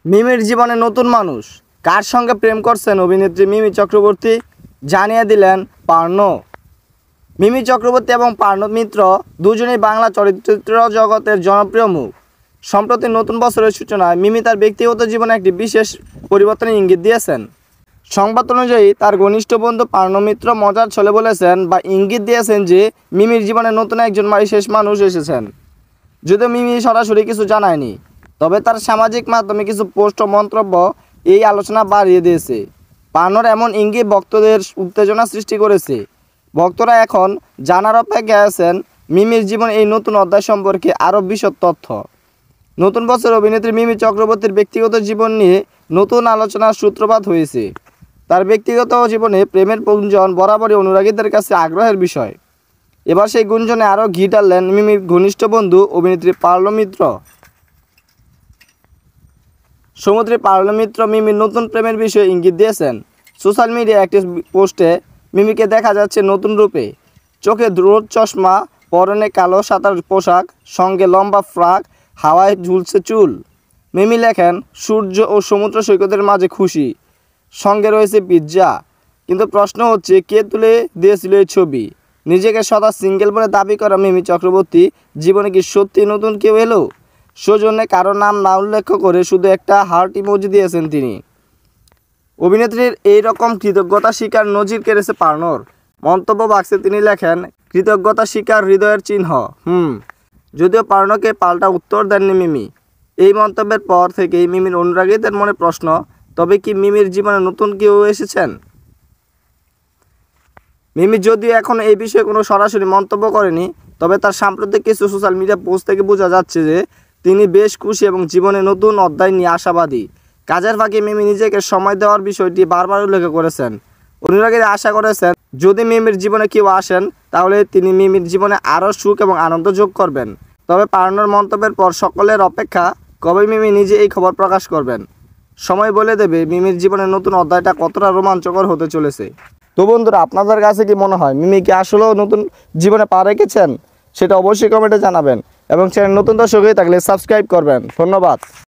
মিমির জীবনে নতুন মানুষ কার সঙ্গে প্রেম করছেন অভিনেত্রী মিমি চক্রবর্তী জানিয়ে দিলেন পার্নো। মিমি চক্রবর্তী এবং পার্নো মিত্র দুজনেই বাংলা চলচ্চিত্র জগতের জনপ্রিয় মুখ। সম্প্রতি নতুন বছরের সূচনায় মিমি তার ব্যক্তিগত জীবনে একটি বিশেষ পরিবর্তনের ইঙ্গিত দিয়েছেন। সংবাদ অনুযায়ী তার ঘনিষ্ঠ বন্ধু পার্নো মিত্র মজার ছলে বলেছেন বা ইঙ্গিত দিয়েছেন যে মিমির জীবনে নতুন একজন বিশেষ মানুষ এসেছেন। যদিও মিমি সরাসরি কিছু জানায়নি, তবে তার সামাজিক মাধ্যমে কিছু পোস্ট ও মন্তব্য এই আলোচনা বাড়িয়ে দিয়েছে। পার্নোর এমন ইঙ্গিত ভক্তদের উত্তেজনা সৃষ্টি করেছে। ভক্তরা এখন জানার অপেক্ষায় আছেন মিমির জীবন এই নতুন অধ্যায় সম্পর্কে আরও বিশদ তথ্য। নতুন বছর অভিনেত্রী মিমি চক্রবর্তীর ব্যক্তিগত জীবন নিয়ে নতুন আলোচনার সূত্রপাত হয়েছে। তার ব্যক্তিগত জীবনে প্রেমের গুঞ্জন বরাবরই অনুরাগীদের কাছে আগ্রহের বিষয়। এবার সেই গুঞ্জনে আরও ঘি টানলেন মিমির ঘনিষ্ঠ বন্ধু অভিনেত্রী পার্নো মিত্র। পার্নো মিত্র মিমির নতুন প্রেমের বিষয়ে ইঙ্গিত দিয়েছেন। সোশ্যাল মিডিয়ায় একটি পোস্টে মিমিকে দেখা যাচ্ছে নতুন রূপে। চোখে রোদ চশমা, পরনে কালো সাদার পোশাক, সঙ্গে লম্বা ফ্রক, হাওয়ায় ঝুলছে চুল। মিমি লেখেন, সূর্য ও সমুদ্র সৈকতের মাঝে খুশি, সঙ্গে রয়েছে পিৎজা। কিন্তু প্রশ্ন হচ্ছে, কে তুলে দিয়েছিল এই ছবি? নিজেকে সদা সিঙ্গেল বলে দাবি করা মিমি চক্রবর্তী জীবনে কি সত্যি নতুন কেউ এলো? সৌজন্যে কারো নাম না উল্লেখ করে শুধু একটা হার্ট ইমোজি দিয়েছেন তিনি। অভিনেত্রীর এই রকম কৃতজ্ঞতা স্বীকার নজির কেড়েছে পার্নোর। মন্তব্য বাক্সে তিনি লেখেন, কৃতজ্ঞতা স্বীকার হৃদয়ের চিহ্ন। যদিও পার্নোকে পাল্টা উত্তর দেননি মিমি। এই মন্তব্যের পর থেকেই মিমির অনুরাগীদের মনে প্রশ্ন, তবে কি মিমির জীবনে নতুন কেউ এসেছেন? মিমি যদিও এখন এই বিষয়ে কোনো সরাসরি মন্তব্য করেনি, তবে তার সাম্প্রতিক কিছু সোশ্যাল মিডিয়া পোস্ট থেকে বোঝা যাচ্ছে যে তিনি বেশ খুশি এবং জীবনে নতুন অধ্যায় নিয়ে আশাবাদী। কাজের ফাঁকে মিমি নিজেকে সময় দেওয়ার বিষয়টি বারবার উল্লেখ করেছেন। অনুরাগীরা আশা করেছেন যদি মিমির জীবনে কেউ আসেন তাহলে তিনি মিমির জীবনে আরও সুখ এবং আনন্দ যোগ করবেন। তবে পার্নোর মন্তব্যের পর সকলের অপেক্ষা কবে মিমি নিজে এই খবর প্রকাশ করবেন। সময় বলে দেবে মিমির জীবনের নতুন অধ্যায়টা কতটা রোমাঞ্চকর হতে চলেছে। তো বন্ধুরা, আপনাদের কাছে কি মনে হয় মিমি কি আসলেও নতুন জীবনে পা রেখেছেন? সেটা অবশ্যই কমেন্টে জানাবেন এবং চ্যানেল নতুন দর্শক হয়ে থাকলে সাবস্ক্রাইব করবেন। ধন্যবাদ।